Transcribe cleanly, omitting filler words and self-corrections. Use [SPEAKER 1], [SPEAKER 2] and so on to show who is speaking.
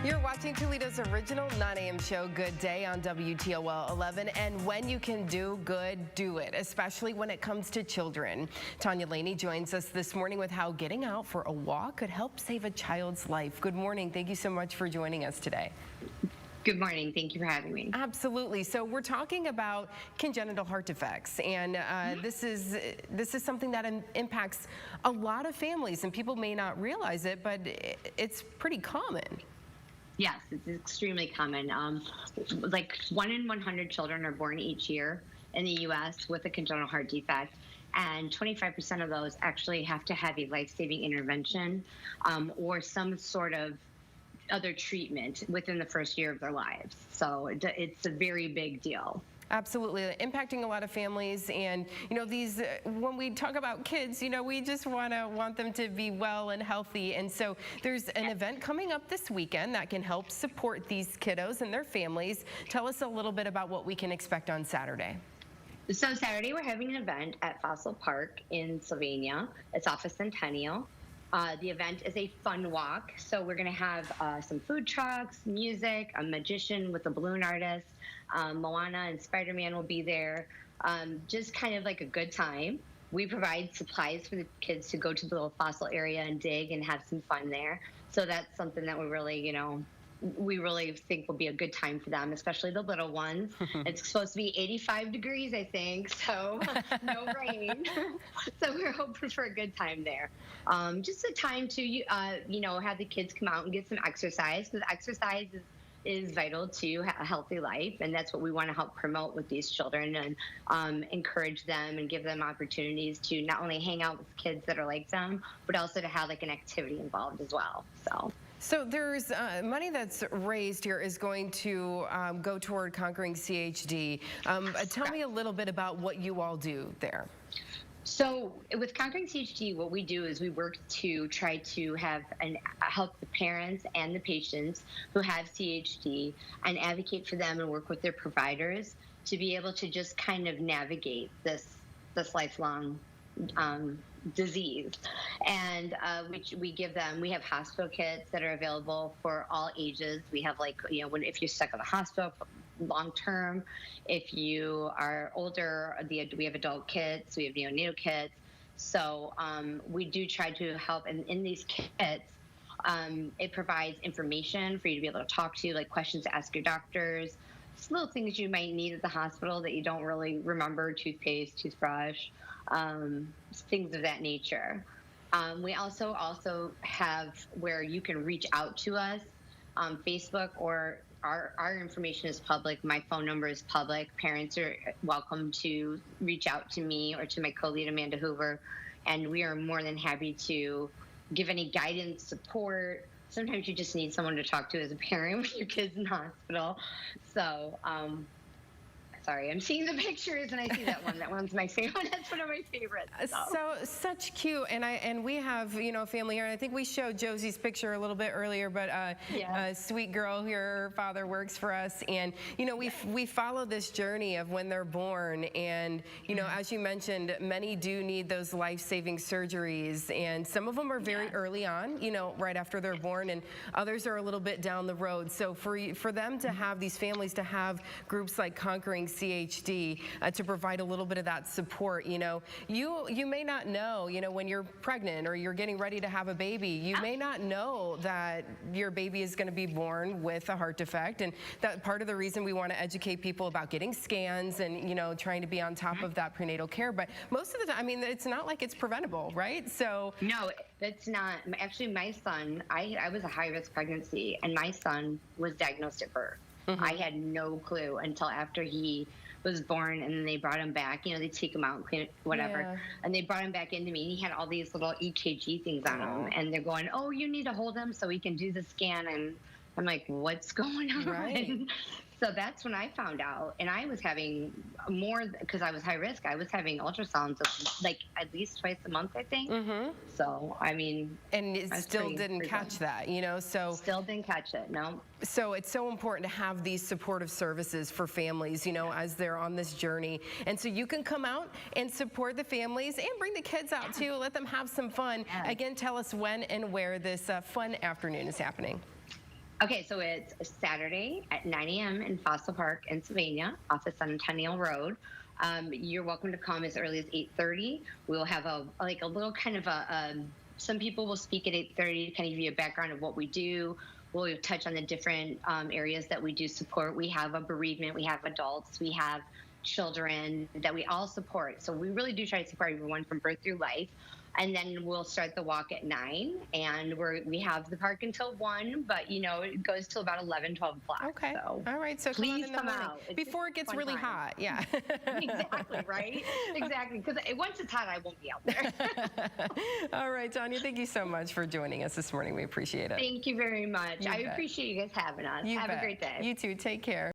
[SPEAKER 1] You're watching Toledo's original 9 a.m. show, Good Day, on WTOL 11. And when you can do good, do it, especially when it comes to children. Tanya Laney joins us this morning with how getting out for a walk could help save a child's life. Good morning. Thank you so much for joining us today.
[SPEAKER 2] Good morning. Thank you for having me.
[SPEAKER 1] Absolutely. So we're talking about congenital heart defects, and this is something that impacts a lot of families, and people may not realize it, but it's pretty common.
[SPEAKER 2] Yes, it's extremely common. Like 1 in 100 children are born each year in the U.S. with a congenital heart defect, and 25% of those actually have to have a life-saving intervention or some sort of other treatment within the first year of their lives. So it's a very big deal.
[SPEAKER 1] Absolutely, impacting a lot of families. And these when we talk about kids, we just want them to be well and healthy. And so there's an event coming up this weekend that can help support these kiddos and their families. Tell us a little bit about what we can expect on Saturday.
[SPEAKER 2] So Saturday we're having an event at Fossil Park in Sylvania. It's off of Centennial. The event is a fun walk, so we're going to have some food trucks, music, a magician with a balloon artist, Moana and Spider-Man will be there, just kind of like a good time. We provide supplies for the kids to go to the little fossil area and dig and have some fun there. So that's something that we really think will be a good time for them, especially the little ones. It's supposed to be 85 degrees, I think, so no rain. So we're hoping for a good time there. Just a time to, have the kids come out and get some exercise, because exercise is vital to a healthy life, and that's what we want to help promote with these children, and encourage them and give them opportunities to not only hang out with kids that are like them, but also to have like an activity involved as well. So
[SPEAKER 1] there's money that's raised here is going to go toward conquering CHD. Tell me a little bit about what you all do there.
[SPEAKER 2] So with Conquering CHD, what we do is we work to try to help the parents and the patients who have CHD and advocate for them and work with their providers to be able to just kind of navigate this lifelong disease. And we have hospital kits that are available for all ages. We have if you're stuck in the hospital long term, if you are older, we have adult kits, we have neonatal kits. So we do try to help, and in these kits, it provides information for you to be able to talk to, like questions to ask your doctors, just little things you might need at the hospital that you don't really remember, toothpaste, toothbrush, things of that nature. We also have where you can reach out to us on Facebook, or our information is public. My phone number is public. Parents are welcome to reach out to me or to my co-lead, Amanda Hoover, and we are more than happy to give any guidance, support. Sometimes you just need someone to talk to as a parent when your kid's in the hospital. So, sorry, I'm seeing the pictures and I see that one. That one's my favorite. That's one of my favorites.
[SPEAKER 1] So such cute, and we have a family here, and I think we showed Josie's picture a little bit earlier, but a sweet girl here, her father works for us, and we follow this journey of when they're born, and as you mentioned, many do need those life-saving surgeries, and some of them are very early on, right after they're born, and others are a little bit down the road. So for them to have these families, to have groups like Conquering CHD to provide a little bit of that support. You may not know, when you're pregnant or you're getting ready to have a baby, you may not know that your baby is going to be born with a heart defect, and that part of the reason we want to educate people about getting scans and trying to be on top of that prenatal care. But most of the time, it's not like it's preventable, right? So
[SPEAKER 2] no, it's not. Actually, my son, I was a high-risk pregnancy, and my son was diagnosed at birth. I had no clue until after he was born, and then they brought him back. They take him out and clean it, whatever. And they brought him back into me, and he had all these little EKG things on him. And they're going, "Oh, you need to hold him so we can do the scan." And I'm like, "What's going on?"
[SPEAKER 1] Right.
[SPEAKER 2] So that's when I found out, and I was having more, because I was high risk, I was having ultrasounds like at least twice a month, I think. So and
[SPEAKER 1] it still didn't catch that, so
[SPEAKER 2] still didn't catch it. No.
[SPEAKER 1] So it's so important to have these supportive services for families, as they're on this journey. And so you can come out and support the families and bring the kids out too, let them have some fun. Again, tell us when and where this fun afternoon is happening.
[SPEAKER 2] Okay, so it's a Saturday at 9 a.m. in Fossil Park in Sylvania off of Centennial Road. You're welcome to come as early as 8:30. We'll have a little kind of some people will speak at 8:30 to kind of give you a background of what we do. We'll touch on the different areas that we do support. We have a bereavement, we have adults, we have children that we all support. So we really do try to support everyone from birth through life. And then we'll start the walk at 9, and we have the park until 1, but it goes till about 11, 12 o'clock.
[SPEAKER 1] Okay.
[SPEAKER 2] So
[SPEAKER 1] all right. So
[SPEAKER 2] please
[SPEAKER 1] come
[SPEAKER 2] out. It's
[SPEAKER 1] before it gets really hot. Yeah.
[SPEAKER 2] Exactly, right? Exactly. Because once it's hot, I won't be out there.
[SPEAKER 1] All right, Tanya, thank you so much for joining us this morning. We appreciate it.
[SPEAKER 2] Thank you very much.
[SPEAKER 1] You
[SPEAKER 2] I
[SPEAKER 1] bet.
[SPEAKER 2] appreciate you guys having us. Have a great day.
[SPEAKER 1] You too. Take care.